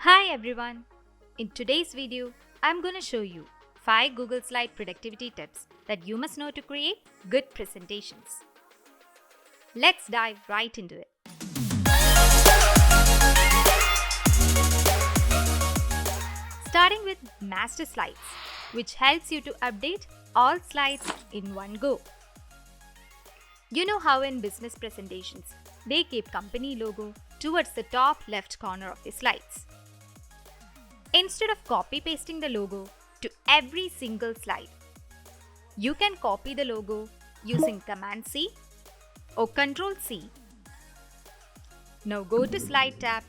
Hi everyone! In today's video, I'm going to show you 5 Google Slide productivity tips that you must know to create good presentations. Let's dive right into it. Starting with Master Slides, which helps you to update all slides in one go. You know how in business presentations, they keep company logo towards the top left corner of the slides. Instead of copy-pasting the logo to every single slide, you can copy the logo using Command-C or Control-C. Now go to Slide tab,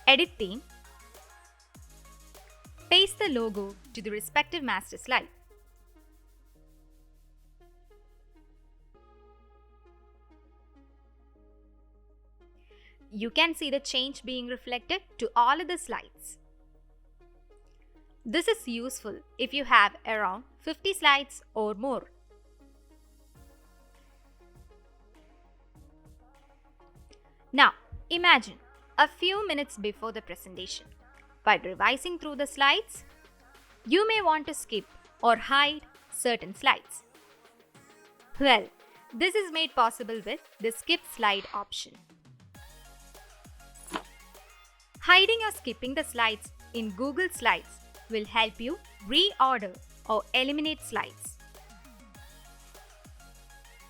Edit Theme, paste the logo to the respective master slide. You can see the change being reflected to all of the slides. This is useful if you have around 50 slides or more. Now, imagine a few minutes before the presentation. While revising through the slides, you may want to skip or hide certain slides. Well, this is made possible with the Skip Slide option. Hiding or skipping the slides in Google Slides will help you reorder or eliminate slides.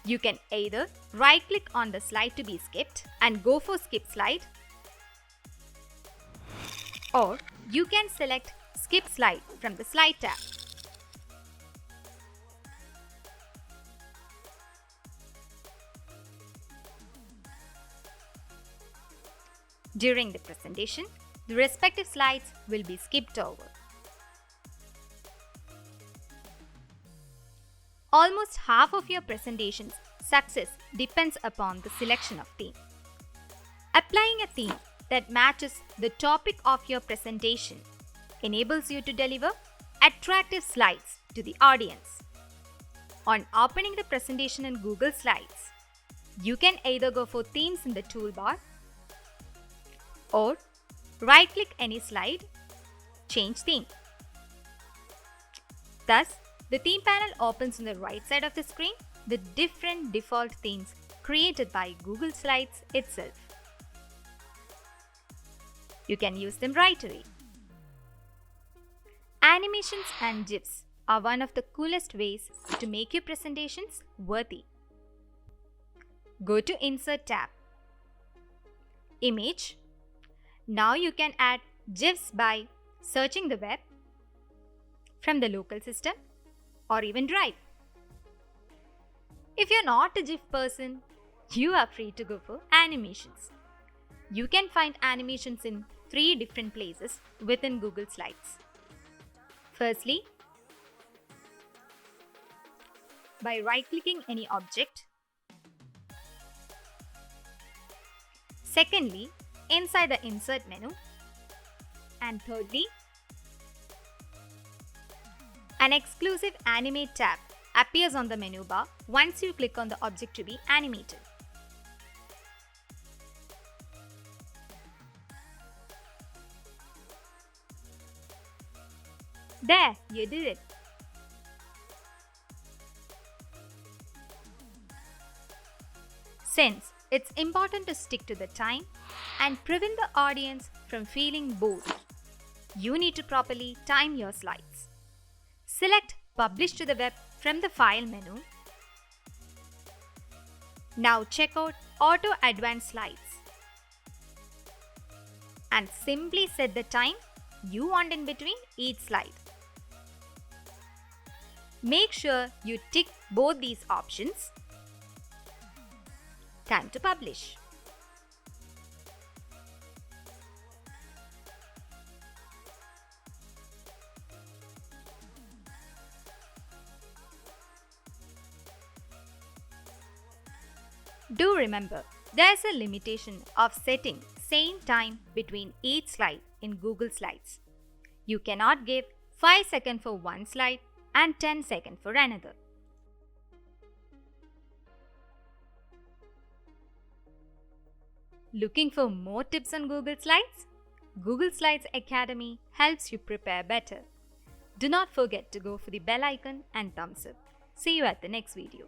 You can either right-click on the slide to be skipped and go for Skip Slide, or you can select Skip Slide from the Slide tab. During the presentation, the respective slides will be skipped over. Almost half of your presentation's success depends upon the selection of theme. Applying a theme that matches the topic of your presentation enables you to deliver attractive slides to the audience. On opening the presentation in Google Slides, you can either go for themes in the toolbar or right-click any slide, change theme. Thus, the theme panel opens on the right side of the screen with different default themes created by Google Slides itself. You can use them right away. Animations and gifs are one of the coolest ways to make your presentations worthy. Go to Insert tab, Image. Now you can add GIFs by searching the web, from the local system, or even Drive. If you're not a GIF person, you are free to go for animations. You can find animations in 3 different places within Google Slides. Firstly, by right-clicking any object. Secondly, inside the Insert menu. And thirdly, an exclusive Animate tab appears on the menu bar once you click on the object to be animated. There, you did it. Since it's important to stick to the time and prevent the audience from feeling bored, you need to properly time your slides. Select Publish to the Web from the File menu. Now check out Auto Advanced Slides and simply set the time you want in between each slide. Make sure you tick both these options. Time to publish. Do remember, there's a limitation of setting same time between each slide in Google Slides. You cannot give 5 seconds for one slide and 10 seconds for another. Looking for more tips on Google Slides? Google Slides Academy helps you prepare better. Do not forget to go for the bell icon and thumbs up. See you at the next video.